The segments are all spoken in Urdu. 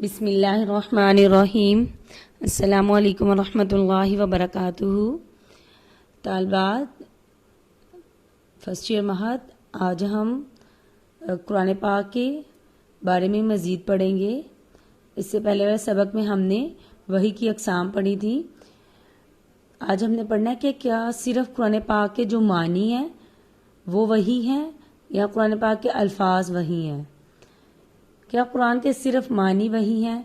بسم اللہ الرحمن الرحیم۔ السلام علیکم ورحمۃ اللہ وبرکاتہ۔ طالبات فرسٹ ایئر مہد، آج ہم قرآن پاک کے بارے میں مزید پڑھیں گے۔ اس سے پہلے والے سبق میں ہم نے وحی کی اقسام پڑھی تھی۔ آج ہم نے پڑھنا ہے کہ کیا صرف قرآن پاک کے جو معنی ہیں وہ وحی ہیں یا قرآن پاک کے الفاظ وحی ہیں؟ کیا قرآن کے صرف معنی وحی ہیں؟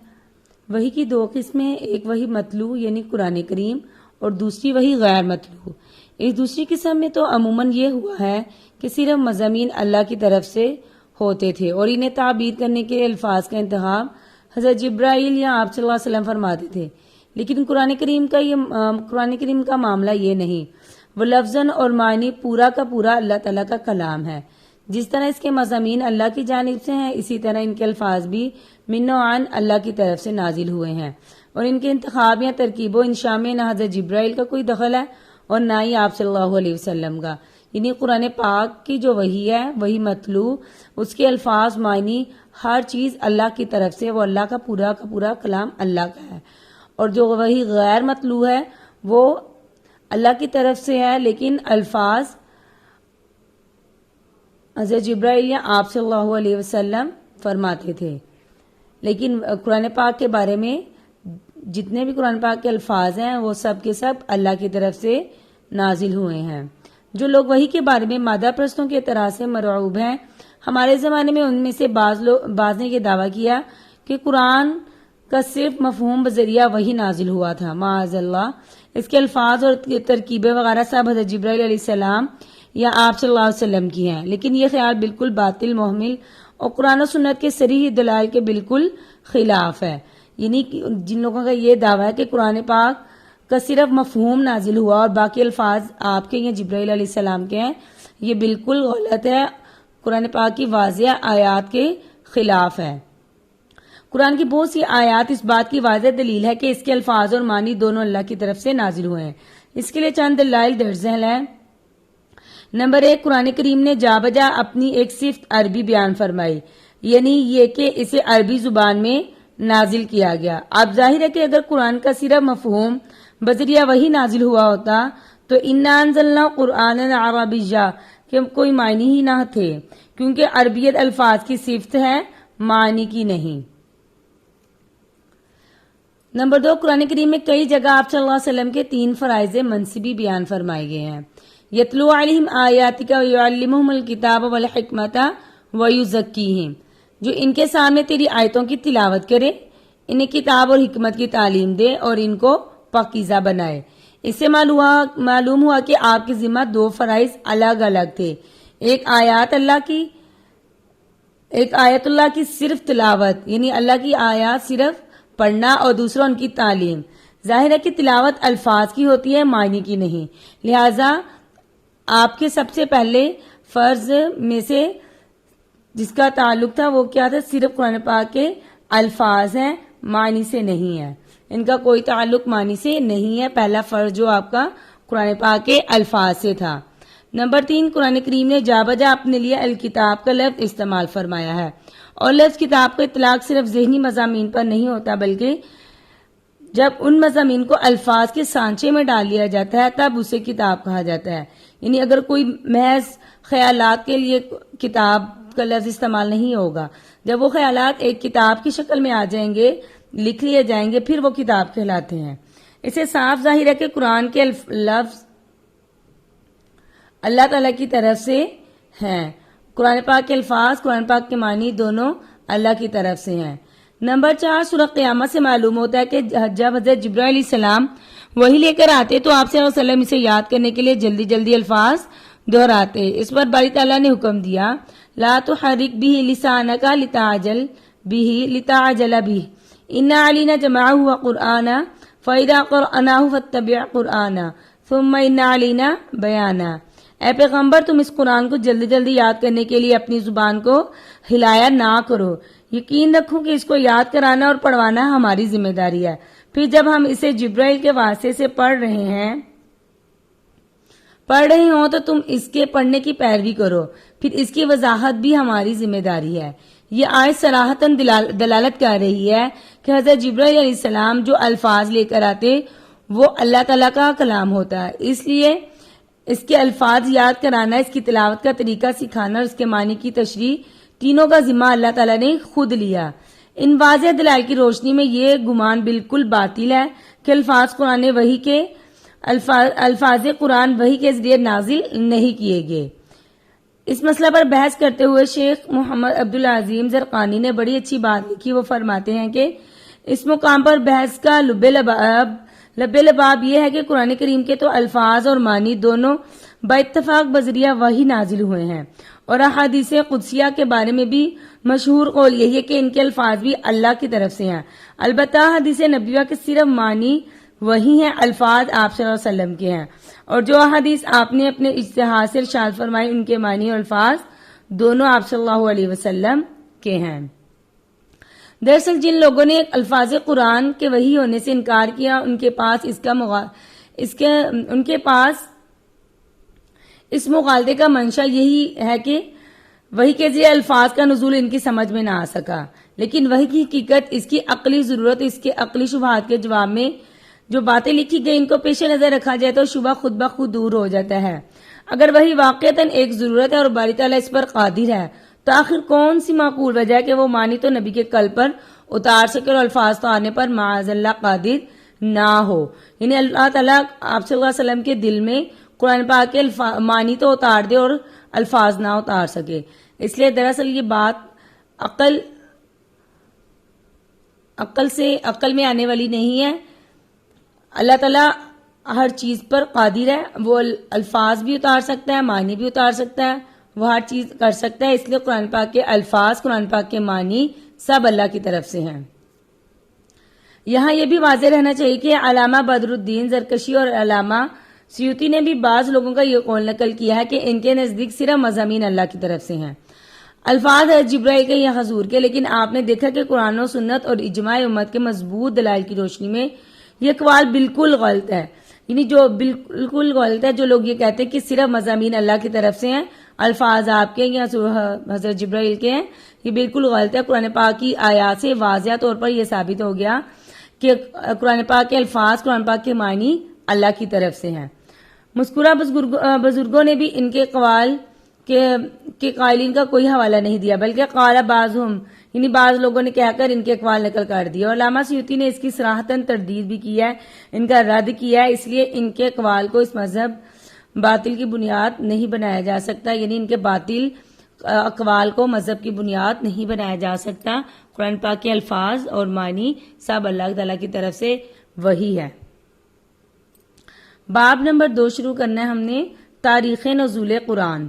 وحی کی دو قسمیں، ایک وحی متلو یعنی قرآن کریم اور دوسری وحی غیر متلو۔ اس دوسری قسم میں تو عموماً یہ ہوا ہے کہ صرف مضامین اللہ کی طرف سے ہوتے تھے اور انہیں تعبیر کرنے کے الفاظ کا انتخاب حضرت جبرائیل یا آپ صلی اللہ علیہ وسلم فرماتے تھے۔ لیکن قرآن کریم کا معاملہ یہ نہیں، وہ لفظاً اور معنی پورا کا پورا اللہ تعالیٰ کا کلام ہے۔ جس طرح اس کے مضامین اللہ کی جانب سے ہیں، اسی طرح ان کے الفاظ بھی من و عن اللہ کی طرف سے نازل ہوئے ہیں، اور ان کے انتخاب یا ترکیب و انشاء میں نہ حضرت جبرائیل کا کوئی دخل ہے اور نہ ہی آپ صلی اللہ علیہ وسلم کا۔ یعنی قرآن پاک کی جو وحی ہے، وہی مطلوع، اس کے الفاظ، معنی، ہر چیز اللہ کی طرف سے، وہ اللہ کا پورا کلام اللہ کا ہے۔ اور جو وحی غیر مطلوع ہے وہ اللہ کی طرف سے ہے، لیکن الفاظ حضرت جبرائیل یا آپ صلی اللہ علیہ وسلم فرماتے تھے۔ لیکن قرآن پاک کے بارے میں جتنے بھی قرآن پاک کے الفاظ ہیں وہ سب کے سب اللہ کی طرف سے نازل ہوئے ہیں۔ جو لوگ وحی کے بارے میں مادہ پرستوں کے اعتراض سے مرعوب ہیں، ہمارے زمانے میں ان میں سے بعض نے یہ دعویٰ کیا کہ قرآن کا صرف مفہوم بذریعہ وحی نازل ہوا تھا۔ معاذ اللہ، اس کے الفاظ اور ترکیبیں وغیرہ سب حضرت جبرائیل علیہ السلام یا آپ صلی اللہ علیہ وسلم کی ہیں۔ لیکن یہ خیال بالکل باطل، محمل اور قرآن و سنت کے صریح دلائل کے بالکل خلاف ہے۔ یعنی جن لوگوں کا یہ دعویٰ ہے کہ قرآن پاک کا صرف مفہوم نازل ہوا اور باقی الفاظ آپ کے یا جبرائیل علیہ السلام کے ہیں، یہ بالکل غلط ہے، قرآن پاک کی واضح آیات کے خلاف ہے۔ قرآن کی بہت سی آیات اس بات کی واضح دلیل ہے کہ اس کے الفاظ اور معنی دونوں اللہ کی طرف سے نازل ہوئے ہیں۔ اس کے لیے چند دلائل درج ذیل ہیں۔ نمبر 1، قرآن کریم نے جا بجا اپنی ایک صفت عربی بیان فرمائی، یعنی یہ کہ اسے عربی زبان میں نازل کیا گیا۔ اب ظاہر ہے کہ اگر قرآن کا صرف مفہوم بذریعہ وہی نازل ہوا ہوتا تو انا انزلنا قرآنا عربیہ کے کوئی معنی ہی نہ تھے، کیونکہ عربیت الفاظ کی صفت ہے، معنی کی نہیں۔ نمبر 2، قرآن کریم میں کئی جگہ آپ صلی اللہ علیہ وسلم کے 3 فرائض منصبی بیان فرمائے گئے ہیں۔ یتلو علیہم آیاتک ویعلمہم الکتاب والحکمت ویزکیہم، جو ان کے سامنے تیری آیتوں کی تلاوت کرے، انہیں کتاب اور حکمت کی تعلیم دے اور ان کو پاکیزہ بنائے۔ اس سے معلوم ہوا کہ آپ کے ذمہ 2 فرائض الگ الگ تھے، ایک آیت اللہ کی صرف تلاوت یعنی اللہ کی آیات صرف پڑھنا، اور دوسرا ان کی تعلیم۔ ظاہر ہے کہ تلاوت الفاظ کی ہوتی ہے، معنی کی نہیں، لہذا آپ کے سب سے پہلے فرض میں سے جس کا تعلق تھا وہ کیا تھا؟ صرف قرآن پاک کے الفاظ ہیں، معنی سے نہیں ہے، ان کا کوئی تعلق معنی سے نہیں ہے۔ پہلا فرض جو آپ کا قرآن پاک کے الفاظ سے تھا۔ نمبر 3، قرآن کریم نے جا بجا اپنے لیے الکتاب کا لفظ استعمال فرمایا ہے، اور لفظ کتاب کا اطلاق صرف ذہنی مضامین پر نہیں ہوتا، بلکہ جب ان مضامین کو الفاظ کے سانچے میں ڈال لیا جاتا ہے تب اسے کتاب کہا جاتا ہے۔ یعنی اگر کوئی محض خیالات کے لیے کتاب کا لفظ استعمال نہیں ہوگا، جب وہ خیالات ایک کتاب کی شکل میں آ جائیں گے، لکھ لیے جائیں گے، پھر وہ کتاب کہلاتے ہیں۔ اسے صاف ظاہر ہے کہ قرآن کے لفظ اللہ تعالیٰ کی طرف سے ہیں، قرآن پاک کے الفاظ، قرآن پاک کے معنی دونوں اللہ کی طرف سے ہیں۔ نمبر 4، سورہ قیامت سے معلوم ہوتا ہے کہ جب حضرت جبرائیل علیہ السلام وہی لے کر آتے تو آپ صلی اللہ علیہ وسلم اسے یاد کرنے کے لیے جلدی جلدی الفاظ دہراتے۔ اس پر باری تعالیٰ نے حکم دیا، لا تحرک به لسانک لتعجل به ان علینا جمعہ وقرآنا فاذا قرأناہ فاتبع قرآنا ثم ان علینا بیانا۔ اے پیغمبر، تم اس قرآن کو جلدی جلدی یاد کرنے کے لیے اپنی زبان کو ہلایا نہ کرو، یقین رکھو کہ اس کو یاد کرانا اور پڑھوانا ہماری ذمہ داری ہے۔ پھر جب ہم اسے جبرائیل کے واسطے سے پڑھ رہے ہوں تو تم اس کے پڑھنے کی پیروی کرو، پھر اس کی وضاحت بھی ہماری ذمہ داری ہے۔ یہ آیت صراحتاً دلالت کر رہی ہے کہ حضرت جبرائیل علیہ السلام جو الفاظ لے کر آتے وہ اللہ تعالیٰ کا کلام ہوتا ہے، اس لیے اس کے الفاظ یاد کرانا، اس کی تلاوت کا طریقہ سکھانا اور اس کے معنی کی تشریح تینوں کا ذمہ اللہ تعالیٰ نے خود لیا۔ ان واضح دلائل کی روشنی میں یہ گمان بالکل باطل ہے کہ الفاظ قرآن وحی کے الفاظ قرآن وحی کے ذریعے نازل نہیں کیے گئے۔ اس مسئلہ پر بحث کرتے ہوئے شیخ محمد عبدالعظیم زرقانی نے بڑی اچھی بات لکھی۔ وہ فرماتے ہیں کہ اس مقام پر بحث کا لب لباب یہ ہے کہ قرآن کریم کے تو الفاظ اور معنی دونوں باتفاق بذریعہ وحی نازل ہوئے ہیں، اور احادیث قدسیہ کے بارے میں بھی مشہور قول یہی ہے کہ ان کے الفاظ بھی اللہ کی طرف سے ہیں۔ البتہ حدیث نبویہ کے صرف معنی وہی ہیں، الفاظ آپ صلی اللہ علیہ وسلم کے ہیں، اور جو احادیث آپ نے اپنے اجتہاد سے ارشاد فرمائی ان کے معنی اور الفاظ دونوں آپ صلی اللہ علیہ وسلم کے ہیں۔ دراصل جن لوگوں نے الفاظ قرآن کے وحی ہونے سے انکار کیا ان کے پاس اس مغالطے کا منشا یہی ہے کہ وحی کے ذریعے الفاظ کا نزول ان کی سمجھ میں نہ آ سکا، لیکن وحی کی حقیقت، اس کی عقلی ضرورت، اس کے عقلی شبہات کے جواب میں جو باتیں لکھی گئی ان کو پیش نظر رکھا جائے تو شبہ خود بخود دور ہو جاتا ہے۔ اگر وحی واقعتاً ایک ضرورت ہے اور باری تعالیٰ اس پر قادر ہے تو آخر کون سی معقول وجہ ہے کہ وہ معنی تو نبی کے قلب پر اتار سکے اور الفاظ تو آنے پر معاذ اللہ قادر نہ ہو؟ یعنی اللہ تعالیٰ آپ صلی اللہ علیہ وسلم کے دل میں قرآن پاک کے معنی تو اتار دے اور الفاظ نہ اتار سکے۔ اس لیے دراصل یہ بات عقل میں آنے والی نہیں ہے۔ اللہ تعالیٰ ہر چیز پر قادر ہے، وہ الفاظ بھی اتار سکتا ہے، معنی بھی اتار سکتا ہے، وہ ہر چیز کر سکتا ہے۔ اس لیے قرآن پاک کے الفاظ، قرآن پاک کے معنی سب اللہ کی طرف سے ہیں۔ یہاں یہ بھی واضح رہنا چاہیے کہ علامہ بدر الدین زرکشی اور علامہ سیوطی نے بھی بعض لوگوں کا یہ قول نقل کیا ہے کہ ان کے نزدیک صرف مضامین اللہ کی طرف سے ہیں، الفاظ جبرائیل کے یا حضور کے، لیکن آپ نے دیکھا کہ قرآن و سنت اور اجماع امت کے مضبوط دلائل کی روشنی میں یہ اقوال بالکل غلط ہے۔ یعنی جو بالکل غلط ہے جو لوگ یہ کہتے ہیں کہ صرف مضامین اللہ کی طرف سے ہیں، الفاظ آپ کے یا حضرت جبرائیل کے ہیں، یہ بالکل غلط ہے۔ قرآن پاک کی آیات سے واضح طور پر یہ ثابت ہو گیا کہ قرآن پاک کے الفاظ، قرآن پاک کے معنی اللہ کی طرف سے ہیں۔ مذکورہ بزرگوں نے بھی ان کے قوال کے قائلین کا کوئی حوالہ نہیں دیا، بلکہ قال بعضهم، یعنی بعض لوگوں نے کہہ کر ان کے اقوال نقل کر دیا، اور علامہ سیوطی نے اس کی صراحتاً تردید بھی کی ہے، ان کا رد کیا ہے۔ اس لیے ان کے اقوال کو اس مذہب باطل کی بنیاد نہیں بنایا جا سکتا، یعنی ان کے باطل اقوال کو مذہب کی بنیاد نہیں بنایا جا سکتا۔ قرآن پاک کے الفاظ اور معنی سب اللہ تعالیٰ کی طرف سے وہی ہے۔ باب نمبر 2 شروع کرنا ہے ہم نے تاریخ نزول قرآن۔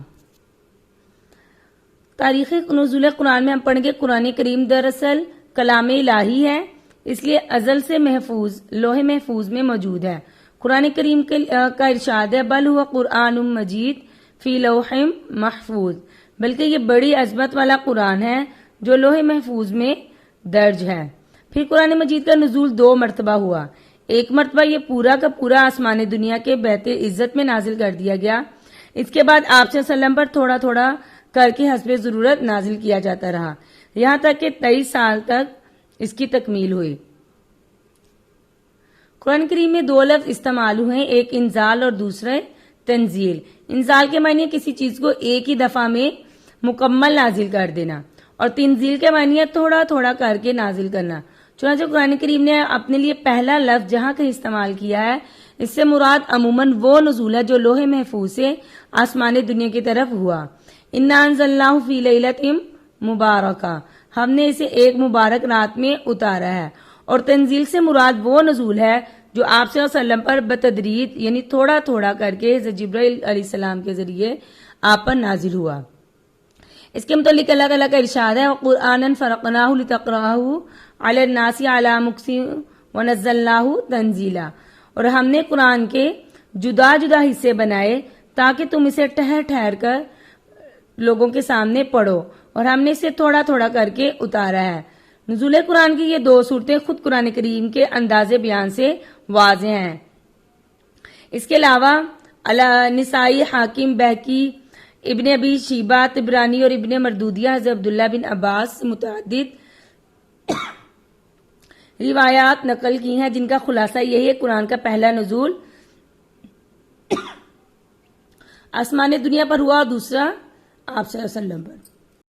تاریخ نزول قرآن میں ہم پڑھیں گے قرآن کریم دراصل کلام الہی ہے، اس لیے ازل سے محفوظ لوح محفوظ میں موجود ہے۔ قرآن کریم کا ارشاد ہے بل ہوا قرآن مجید فی لوح محفوظ، بلکہ یہ بڑی عظمت والا قرآن ہے جو لوح محفوظ میں درج ہے۔ پھر قرآن مجید کا نزول 2 مرتبہ ہوا۔ ایک مرتبہ یہ پورا کا پورا آسمان دنیا کے بیت عزت میں نازل کر دیا گیا، اس کے بعد آپ صلی اللہ علیہ وسلم پر تھوڑا تھوڑا کر کے حسب ضرورت نازل کیا جاتا رہا، یہاں تک کہ 23 سال تک اس کی تکمیل ہوئی۔ قرآن کریم میں 2 لفظ استعمال ہوئے ہیں، ایک انزال اور دوسرا تنزیل۔ انزال کے معنی ہے کسی چیز کو ایک ہی دفعہ میں مکمل نازل کر دینا، اور تنزیل کے معنی ہے تھوڑا تھوڑا کر کے نازل کرنا۔ چنانچہ قرآن کریم نے اپنے لیے پہلا لفظ جہاں کہیں استعمال کیا ہے، اس سے مراد عموماً وہ نزول ہے جو لوح محفوظ سے آسمان دنیا کی طرف ہوا۔ انا انزلناہ فی لیلۃ مبارکہ، ہم نے اسے ایک مبارک رات میں اتارا ہے۔ اور تنزیل سے مراد وہ نزول ہے جو آپ صلی اللہ علیہ وسلم پر بتدریج یعنی تھوڑا تھوڑا کر کے حضرت جبرائیل علیہ السلام کے ذریعے آپ پر نازل ہوا۔ اس کے متعلق اللہ تعالیٰ کا ارشاد ہے وَقُرْآنًا فَرَقْنَاهُ لِتَقْرَأَهُ عَلَى النَّاسِ عَلَى مُكْثٍ وَنَزَّلْنَاهُ تَنزِيلًا، اور ہم نے قرآن کے جدا جدا حصے بنائے تاکہ تم اسے ٹھہر ٹھہر کر لوگوں کے سامنے پڑھو، اور ہم نے اسے تھوڑا تھوڑا کر کے اتارا ہے۔ نزول قرآن کی یہ 2 صورتیں خود قرآن کریم کے انداز بیان سے واضح ہیں۔ اس کے علاوہ نسائی، حاکم، بہقی، ابن ابی شیبہ طبرانی اور ابن مردودیہ حضرت عبداللہ بن عباس سے متعدد روایات نقل کی ہیں جن کا خلاصہ یہی ہے قرآن کا پہلا نزول آسمان دنیا پر ہوا اور دوسرا آپ صلی اللہ علیہ وسلم پر.